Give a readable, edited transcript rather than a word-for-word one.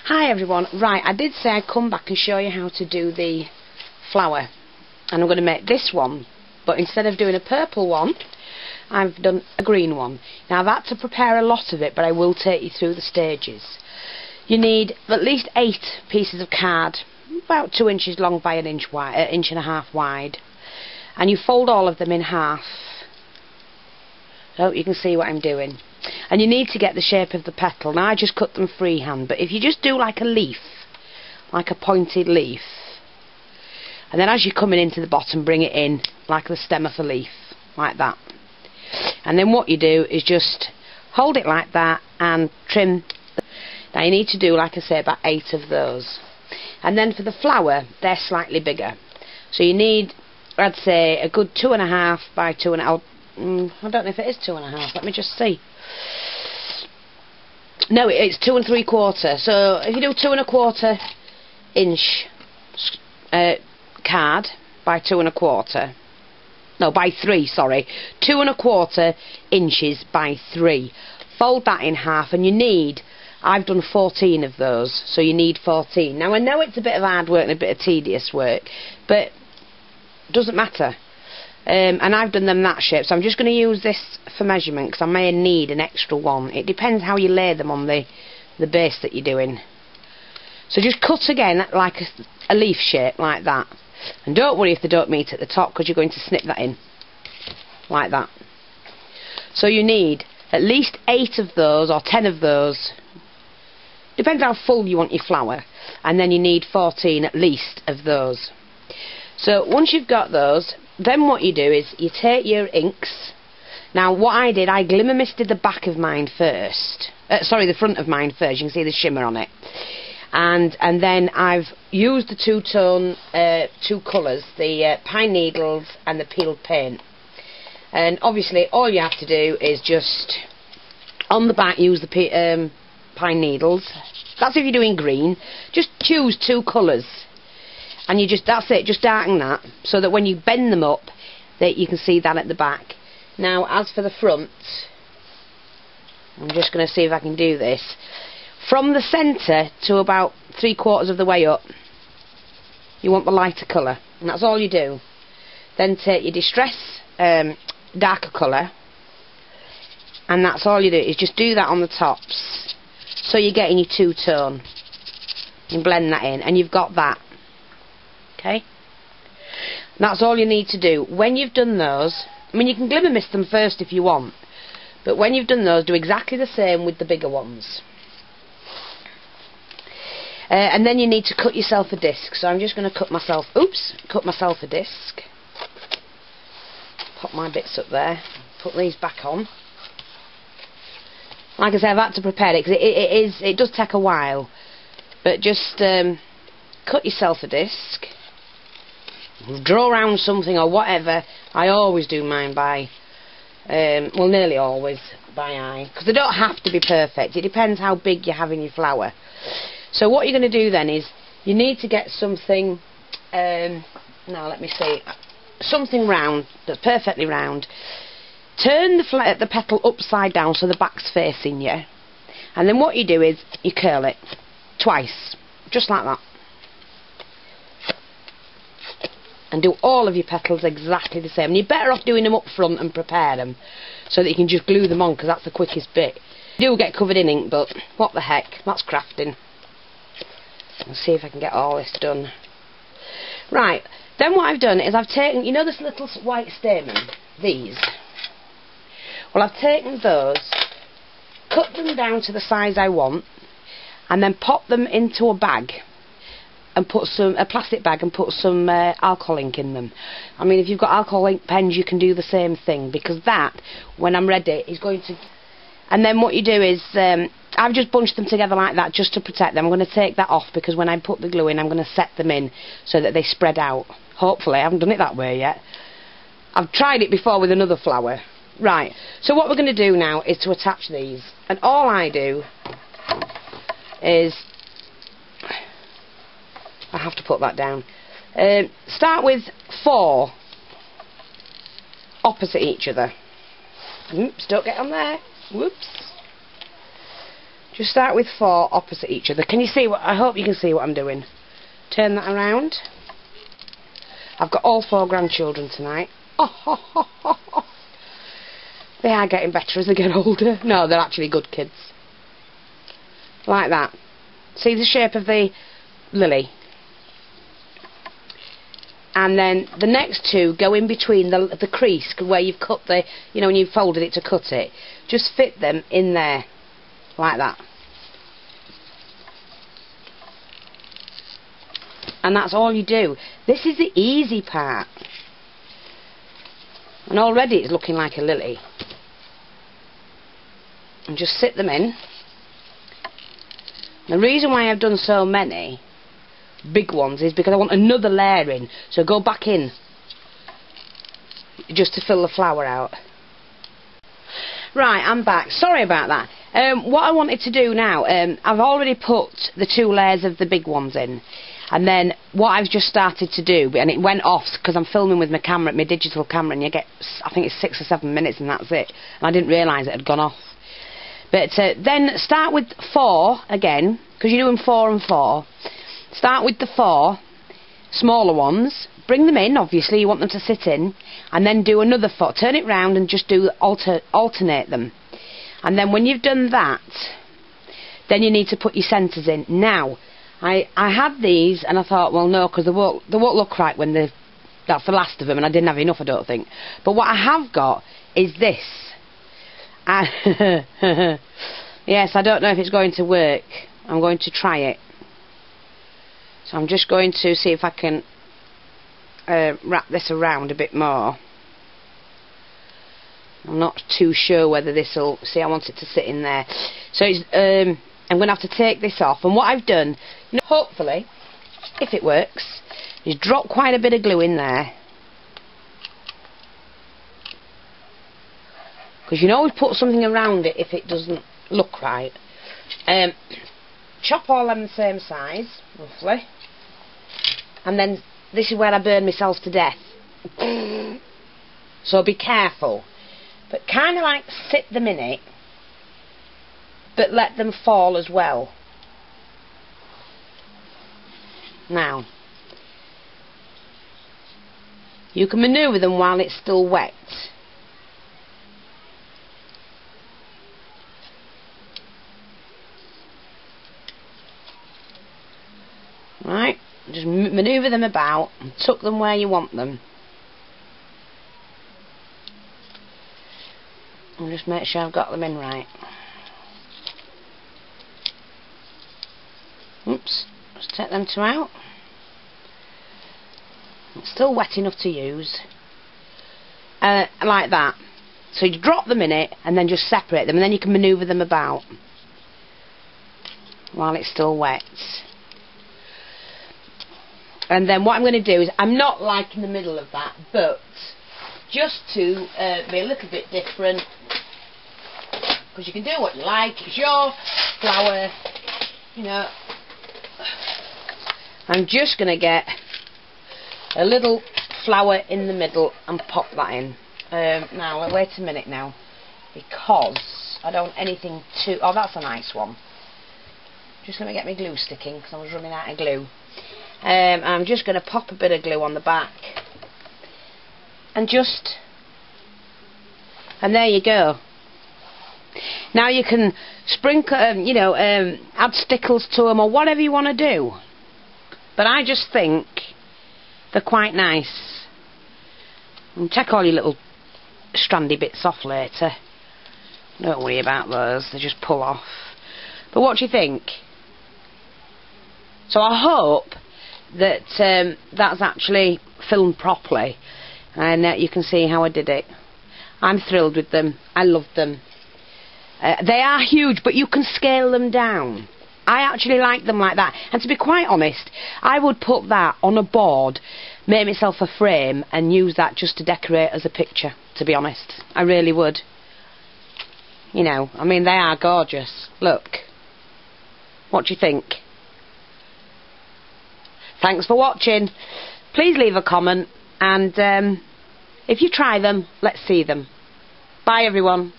Hi everyone, right, I did say I'd come back and show you how to do the flower, and I'm going to make this one, but instead of doing a purple one I've done a green one. Now I've had to prepare a lot of it, but I will take you through the stages. You need at least 8 pieces of card, about 2 inches long by an inch wide, inch and a half wide, and you fold all of them in half. So you can see what I'm doing. And you need to get the shape of the petal. Now I just cut them freehand, but if you just do like a leaf, like a pointed leaf, and then as you're coming into the bottom, bring it in like the stem of a leaf, like that. And then what you do is just hold it like that and trim. Now you need to do, like I say, about 8 of those. And then for the flower, they're slightly bigger. So you need, I'd say, a good 2.5 by 2.5. I don't know if it is 2.5. Let me just see. No, it's 2 3/4. So if you do 2 1/4 inch card by 2 1/4. No, by 3. Sorry, 2 1/4 inches by 3. Fold that in half, and you need. I've done 14 of those, so you need 14. Now I know it's a bit of hard work and a bit of tedious work, but it doesn't matter. And I've done them that shape, so I'm just going to use this for measurement because I may need an extra one. It depends how you lay them on the base that you're doing. So just cut again like a leaf shape, like that. And don't worry if they don't meet at the top, because you're going to snip that in like that. So you need at least 8 of those or 10 of those. Depends how full you want your flower. And then you need 14 at least of those. So once you've got those, then what you do is you take your inks. Now what I did, I glimmer misted the back of mine first. Sorry, the front of mine first. You can see the shimmer on it. And then I've used the two-tone, 2 colours, the pine needles and the peeled paint. And obviously all you have to do is just, on the back, use the pine needles. That's if you're doing green. Just choose 2 colours. And you just, that's it, just darken that, so that when you bend them up, that you can see that at the back. Now, as for the front, I'm just going to see if I can do this. From the centre to about 3/4 of the way up, you want the lighter colour, and that's all you do. Then take your distress darker colour, and that's all you do, is just do that on the tops, so you're getting your 2-tone. You blend that in, and you've got that. Okay, that's all you need to do. When you've done those, I mean, you can glimmer mist them first if you want, but when you've done those, do exactly the same with the bigger ones. And then you need to cut yourself a disc. So I'm just going to cut myself a disc. Pop my bits up there. Put these back on. Like I said, I've had to prepare it because it does take a while. But just cut yourself a disc. Draw around something or whatever. I always do mine by, well, nearly always by eye, because they don't have to be perfect. It depends how big you're having your flower. So what you're going to do then is you need to get something. Now let me see, something round that's perfectly round. Turn the petal upside down so the back's facing you, and then what you do is you curl it twice, just like that. And do all of your petals exactly the same. And you're better off doing them up front and prepare them, so that you can just glue them on, because that's the quickest bit. You do get covered in ink, but what the heck, that's crafting. Let's see if I can get all this done. Right, then what I've done is I've taken, you know this little white stamen, these? Well, I've taken those, cut them down to the size I want, and then pop them into a bag. And put a plastic bag, and put some alcohol ink in them. I mean, if you've got alcohol ink pens, you can do the same thing, because that, when I'm ready, is going to. And then what you do is, I've just bunched them together like that just to protect them. I'm going to take that off, because when I put the glue in, I'm going to set them in so that they spread out. Hopefully, I haven't done it that way yet. I've tried it before with another flower. Right. So what we're going to do now is to attach these, and all I do is. I have to put that down. Start with 4 opposite each other. Oops, don't get on there. Whoops. Just start with 4 opposite each other. Can you see what, I hope you can see what I'm doing. Turn that around. I've got all 4 grandchildren tonight. They are getting better as they get older. No, they're actually good kids. Like that. See the shape of the lily? And then the next 2 go in between the crease where you've cut the, you know, when you've folded it to cut it. Just fit them in there. Like that. And that's all you do. This is the easy part. And already it's looking like a lily. And just sit them in. The reason why I've done so many big ones is because I want another layer in. So go back in. Just to fill the flower out. Right, I'm back. Sorry about that. What I wanted to do now, I've already put the 2 layers of the big ones in. And then what I've just started to do, and it went off because I'm filming with my camera, my digital camera, and you get, I think it's 6 or 7 minutes and that's it. And I didn't realise it had gone off. But then start with 4 again, because you're doing 4 and 4. Start with the 4 smaller ones. Bring them in, obviously, you want them to sit in. And then do another 4. Turn it round and just do alternate them. And then when you've done that, then you need to put your centres in. Now, I had these and I thought, well, no, because they won't look right when that's the last of them, and I didn't have enough, I don't think. But what I have got is this. Yes, I don't know if it's going to work. I'm going to try it. So I'm just going to see if I can wrap this around a bit more. I'm not too sure whether this will... See, I want it to sit in there. So it's, I'm going to have to take this off. And what I've done, you know, hopefully, if it works, is drop quite a bit of glue in there. Because you can always put something around it if it doesn't look right. Chop all them the same size, roughly. And then this is where I burn myself to death. So be careful. But kind of like sit them in it, but let them fall as well. Now, you can manoeuvre them while it's still wet. Right, just manoeuvre them about and tuck them where you want them. And just make sure I've got them in right. Oops, just take them two out. It's still wet enough to use. Like that. So you drop them in it and then just separate them, and then you can manoeuvre them about while it's still wet. And then what I'm going to do is, I'm not liking the middle of that, but just to be a little bit different, because you can do what you like, it's your flower, you know. I'm just going to get a little flower in the middle and pop that in. Now, wait a minute now, because I don't want anything too... Oh, that's a nice one. Just going to get my glue sticking, because I was running out of glue. I'm just going to pop a bit of glue on the back. And just... And there you go. Now you can sprinkle, you know, add stickles to them or whatever you want to do. But I just think they're quite nice. And take all your little strandy bits off later. Don't worry about those, they just pull off. But what do you think? So I hope that that's actually filmed properly, and you can see how I did it. I'm thrilled with them. I love them. They are huge, but you can scale them down. I actually like them like that. And to be quite honest, I would put that on a board, make myself a frame, and use that just to decorate as a picture, to be honest. I really would. You know, I mean, they are gorgeous. Look. What do you think? Thanks for watching. Please leave a comment, and if you try them, let's see them. Bye everyone.